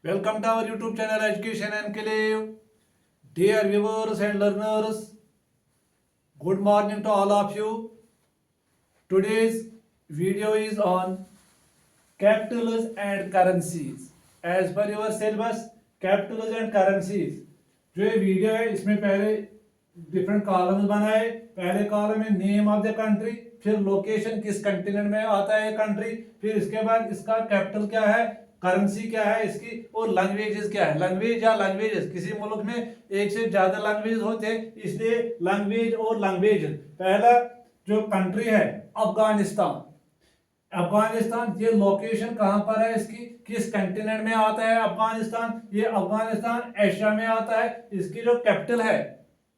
Welcome to our YouTube channel Education Enclave. Dear viewers and learners, good morning to all of you. Today's video is on capitals and currencies. As per your syllabus, capitals and currencies. जो ये video है इसमें पहले different columns बनाए। पहले column में name of the country, फिर location किस कंटिनेंट में आता है कंट्री, फिर इसके बाद इसका कैपिटल क्या है, करेंसी क्या है इसकी, और लैंग्वेजेस क्या है। लैंग्वेज या लैंग्वेजेस, किसी मुल्क में एक से ज्यादा लैंग्वेज होते हैं, इसलिए लैंग्वेज और लैंग्वेजेस। पहला जो कंट्री है अफगानिस्तान। अफगानिस्तान, ये लोकेशन कहां पर है इसकी, किस कंटिनेंट में आता है अफगानिस्तान। ये अफगानिस्तान एशिया में आता है। इसकी जो कैपिटल है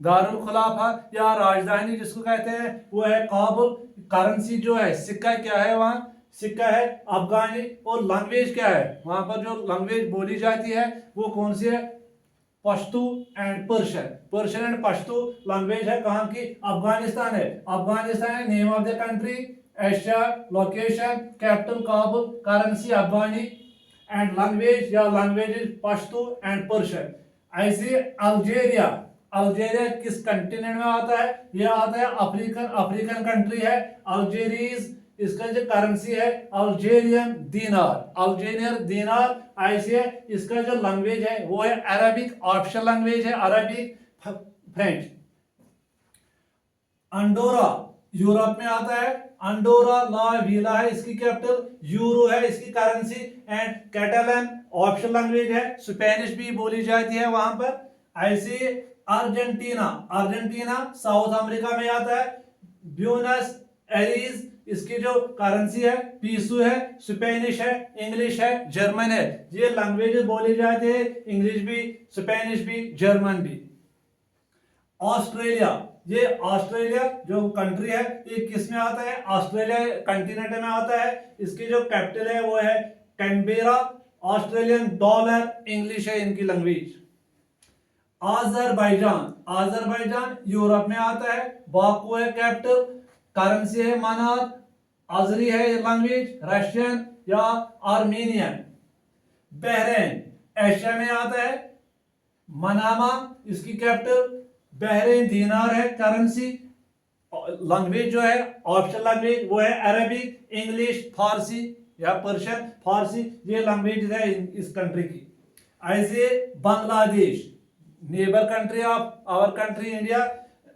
दारुल खिलाफा या राजधानी जिसको कहते हैं वो है काबुल। करेंसी जो है, सिक्का क्या है, वहां सिक्का है अफगानी। और लैंग्वेज क्या है, वहां पर जो लैंग्वेज बोली जाती है वो कौन सी है, Pashto and Persian. Persian and Pashto language है कहां की, अफगानिस्तान है। अफगानिस्तान है, name of the country Asia, location capital Kabul, currency Afghani and language या लैंग्वेजेस पश्तो एंड पर्शियन। ऐसे अल्जीरिया, अल्जीरिया किस कंटिनेंट में आता है, यह आता है अफ्रीकन कंट्री है अल्जीरिया। इसका जो करेंसी है अल्जीरियन दीनार, अल्जीरियन दीनार। ऐसे इसका जो लैंग्वेज है वो है अरबिक, ऑफिशियल लैंग्वेज है अरबिक, फ्रेंच। अंडोरा यूरोप में आता है। अंडोरा ला वीला है इसकी कैपिटल, यूरो है इसकी currency, and Catalan official language है, स्पेनिश भी बोली जाती है वहां पर। ऐसे अर्जेंटीना, अर्जेंटीना साउथ अमेरिका में आता है। ब्यूनस एरीज, इसकी जो करेंसी है पीसू है, स्पेनिश है, इंग्लिश है, जर्मन है। ये लैंग्वेजेस बोली जाती है, इंग्लिश भी, स्पेनिश भी, जर्मन भी। ऑस्ट्रेलिया, ये ऑस्ट्रेलिया जो कंट्री है ये किस में आता है, ऑस्ट्रेलिया कंटिनेंट में आता है। इसकी जो कैपिटल है वो है कैनबेरा। ऑस्ट्रेलियन डॉलर इंग्लिश है इनकी लैंग्वेज। अजरबैजान, अजरबैजान यूरोप में आता है। बाकू है कैपिटल, करेंसी है मनात, अजरी है लैंग्वेज, रशियन या आर्मेनियन। बहरीन एशिया में आता है। मनामा इसकी कैपिटल, बहरीन दीनार है करेंसी। लैंग्वेज जो है ऑफिशियल लैंग्वेज वो है अरबिक, इंग्लिश, फारसी या पर्शियन, फारसी। ये लैंग्वेज है इस कंट्री की। ऐसे Bangladesh, neighbour country of our country India,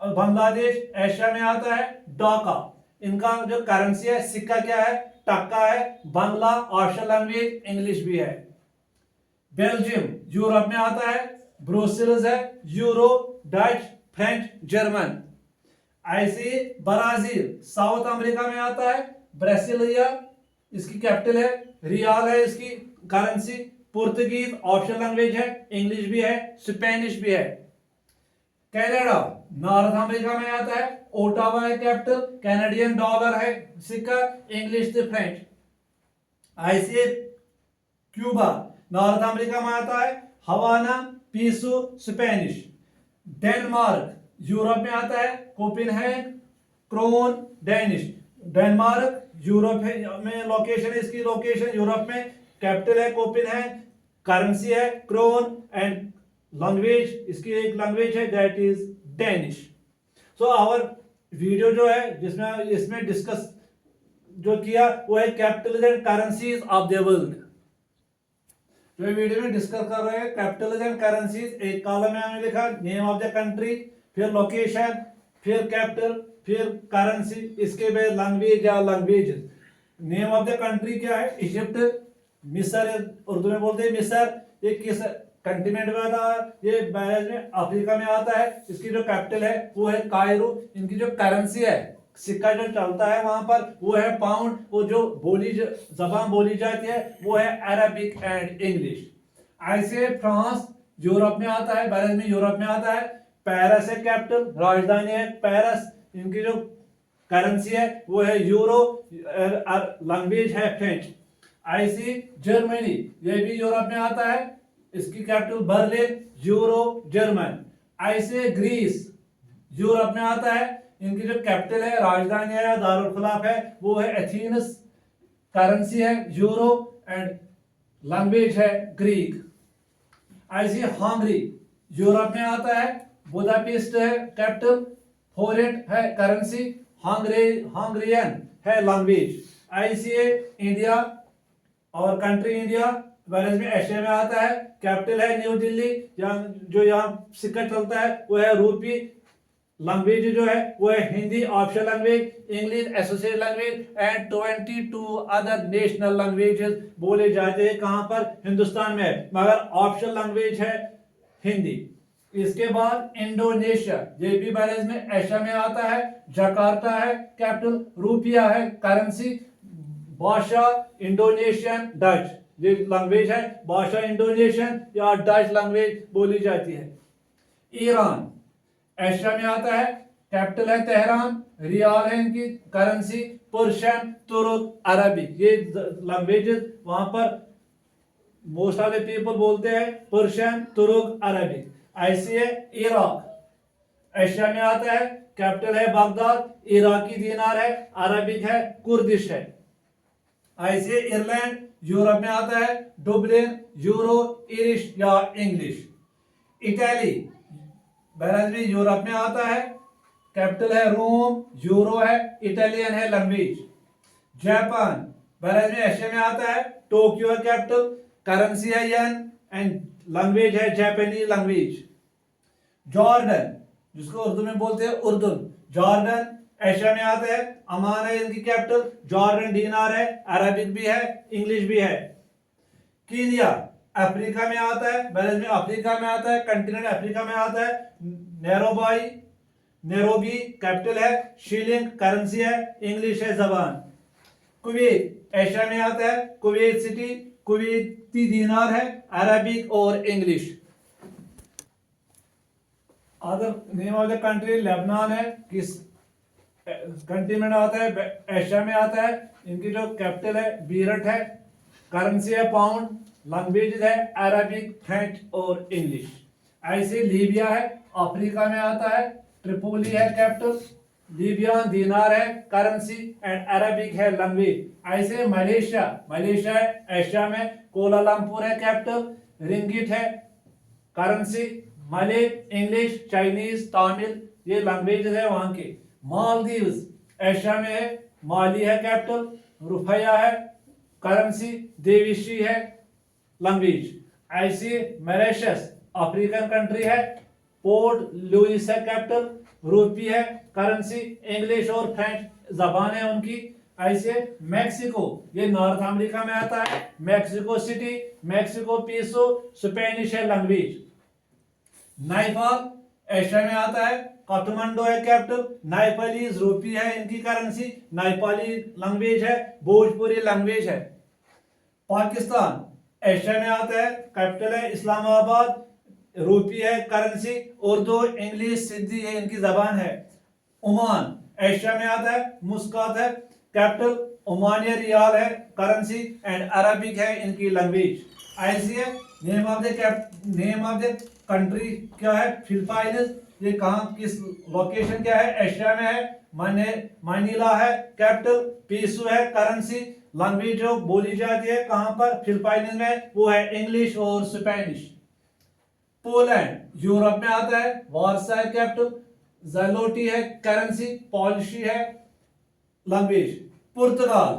Bangladesh Asia में आता है। ढाका, इनका जो करेंसी है सिक्का क्या है, टक्का है। बांग्ला ऑफिशियल लैंग्वेज, इंग्लिश भी है। बेल्जियम यूरोप में आता है। ब्रुसेल्स है, यूरो, डच, फ्रेंच, जर्मन। ऐसे ब्राजील साउथ अमेरिका में आता है। ब्रासिलिया इसकी कैपिटल है, रियाल है इसकी करेंसी। पुर्तगीज ऑफिशियल लैंग्वेज है, इंग्लिश भी है, स्पेनिश भी है। कनाडा नॉर्थ अमेरिका में आता है। ओटावा है कैपिटल, कैनेडियन डॉलर है सिक्का, इंग्लिश से फ्रेंच। ऐसे क्यूबा नॉर्थ अमेरिका में आता है। Havana peso Spanish. Denmark Europe में आता है। Copenhagen krone Danish. Denmark Europe में लोकेशन है, इसकी लोकेशन यूरोप में, कैपिटल है कोपेनहेगन, करेंसी है क्रोन, एंड लैंग्वेज इसकी एक लैंग्वेज है that is Danish. So our video जो है जिसमें इसमें डिस्कस जो किया वो है capitals and currencies of the world. जो वीडियो में डिस्कस कर रहे हैं कैपिटल्स एंड करेंसीज, एक कॉलम में हमने लिखा नेम ऑफ द कंट्री, फिर लोकेशन, फिर कैपिटल, फिर करेंसी, इसके बाद लैंग्वेज या languages. Name of the country क्या है, इजिप्ट, मिस्र, उर्दू में बोलते हैं मिस्र। ये किस कंटिनेंट में आता है, ये बैज में अफ्रीका में आता है। इसकी जो कैपिटल है वो है कायरो। इनकी जो करेंसी है, सिक्का जो चलता है वहां पर वो है पाउंड। वो जो जबान बोली जाती है वो है अरबिक एंड इंग्लिश। ऐसे फ्रांस यूरोप में आता है, बैज में यूरोप में आता है। पेरिस है कैपिटल, राजधानी है पेरिस। इनकी जो करेंसी है वो है यूरो, लैंग्वेज है फ्रेंच। ऐसी जर्मनी, ये भी यूरोप में आता है, इसकी कैपिटल बर्लिन, यूरो, जर्मन। ऐसे ग्रीस यूरोप में आता है। इनकी जो कैपिटल है, राजधानी है, दारुल खिलाफ है, वो है एथेंस। करेंसी है यूरो एंड लैंग्वेज है ग्रीक। ऐसे हंगरी यूरोप में आता है, बुदापेस्ट है कैपिटल, फोरेट है करेंसी, हंगरियन है लैंग्वेज। ऐसे इंडिया और कंट्री इंडिया वेलेज में एशिया में आता है, कैपिटल है न्यू दिल्ली, जो यहाँ सिक्का चलता है वो है रूपी, लैंग्वेज जो है वो है Hindi official language, English associate language and 22 other national languages बोले जाते हैं कहां पर, हिंदुस्तान में, मगर ऑफिशियल लैंग्वेज है हिंदी। इसके बाद इंडोनेशिया, ये भी बैलेंस में एशिया में आता है, जकार्ता है कैपिटल, रुपया है करेंसी, भाषा इंडोनेशियन डच, ये लैंग्वेज है, भाषा इंडोनेशियन या डच लैंग्वेज बोली जाती है। ईरान एशिया में आता है, कैपिटल है तेहरान, रियाल है इनकी करेंसी, पर्शियन, तुर्क, अरबिक, ये लैंग्वेजेस वहां पर मोस्ट ऑफ द पीपल बोलते हैं, पर्शियन, तुर्क, अरबिक। ऐसी है इराक एशिया में आता है, कैपिटल है बगदाद, इराकी दीनार है, अरबिक है, कुर्दिश है। ऐसे आयरलैंड यूरोप में आता है, डुबलिन, यूरो, इरिश या इंग्लिश। इटली बैलेंस में यूरोप में आता है, कैपिटल है रोम, यूरो है, इटालियन है लैंग्वेज। जापान बैलेंस में एशिया में आता है, टोक्यो है कैपिटल, करेंसी है येन एंड लैंग्वेज है जापानीज लैंग्वेज। जॉर्डन जिसको उर्दू में बोलते हैं उर्दून, जॉर्डन एशिया में आता है, अमान है इनकी कैपिटल, जॉर्डन दीनार है, अरबिक भी है, इंग्लिश भी है। कीनिया अफ्रीका में आता है, बैलेंस में अफ्रीका में आता है, कंटिनेंट अफ्रीका में आता है, नैरोबी कैपिटल है, शिलिंग करेंसी है, इंग्लिश है जबान। कुवैत एशिया में आता है, कुवैत सिटी, कुवैती दीनार है, अरबिक और English. Other name of the country Lebanon है, किस कंट्री में आता है, एशिया में आता है, इनकी जो कैपिटल है बीरट है, करेंसी है पाउंड, लैंग्वेज है अरबिक, फ्रेंच और इंग्लिश। ऐसे लीबिया है, अफ्रीका में आता है, ट्रिपोली है कैपिटल, लीबिया दीनार है करेंसी एंड अरबिक है लैंग्वेज। ऐसे मलेशिया है एशिया में, कोलालमपुर है कैपिटल, रिंगिट है करेंसी, मले, इंग्लिश, चाइनीज, तमिल ये लैंग्वेजेस है वहां के। मालदीव्स एशिया में है, माली है कैपिटल, रुपया है करेंसी, देविशी है लैंग्वेज। ऐसी मॉरिशस अफ्रीकन कंट्री है, पोर्ट लुइस है कैपिटल, रूपी है करेंसी, इंग्लिश और फ्रेंच जबान है उनकी। ऐसे मैक्सिको ये नॉर्थ अमेरिका में आता है, मैक्सिको सिटी, मैक्सिको पीसो, स्पेनिश है लैंग्वेज। नेपाल एशिया में आता है, काठमांडू है कैपिटल, नेपालीज रूपी है इनकी करेंसी, नेपाली लैंग्वेज है, भोजपुरी लैंग्वेज है। पाकिस्तान एशिया में आता है, कैपिटल है इस्लामाबाद, रूपी है करेंसी, उर्दू, इंग्लिश, सिंधी है इनकी जबान है। ओमान एशिया में आता है, मुस्कात है कैपिटल, ओमानिया रियाल है करेंसी एंड अरबिक है इनकी लैंग्वेज। ऐसी है नेम ऑफ द कंट्री क्या है, फिलिपाइंस, ये कहाँ किस लोकेशन क्या है, एशिया में है, मनीला है कैपिटल, पीसू है करेंसी, लैंग्वेज जो बोली जाती है कहां पर, फिलिपाइंस में, वो है इंग्लिश और स्पेनिश। पोलैंड यूरोप में आता है, वार्सा है कैपिटल, ज़लोटी है करेंसी, पॉलिशी है लैंग्वेज। पुर्तगाल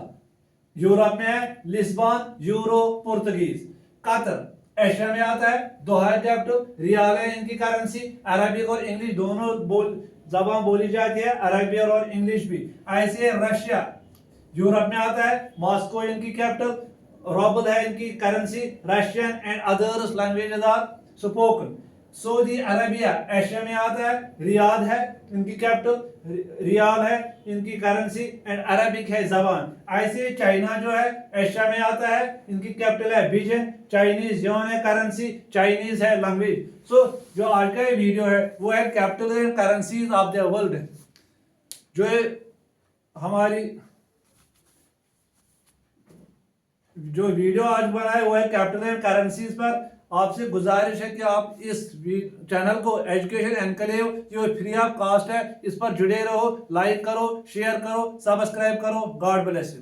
यूरोप में है, Lisbon, euro, Portuguese. Qatar Asia में आता है, दोहा कैपिटल, रियाल है इनकी करेंसी, अरबिक और इंग्लिश दोनों जबान बोली जाती है, अरबी और इंग्लिश भी। ऐसे रशिया यूरोप में आता है, मॉस्को इनकी कैपिटल, रूबल है इनकी currency, Russian and others languages are spoken. Saudi Arabia Asia में आता है, रियाद है इनकी कैपिटल, रियाल है इनकी करेंसी एंड अरबिक है जबान। ऐसे चाइना जो है एशिया में आता है, इनकी कैपिटल है बीजिंग, चाइनीज योन है करेंसी, चाइनीज है लैंग्वेज। सो जो आज का ये वीडियो है वो है capital and currencies of the world, जो है हमारी जो वीडियो आज बनाए वो है कैपिटल एंड करेंसीज पर। आपसे गुजारिश है कि आप इस चैनल को एजुकेशन एनक्लेव जो फ्री ऑफ कॉस्ट है, इस पर जुड़े रहो, लाइक करो, शेयर करो, सब्सक्राइब करो। God bless you.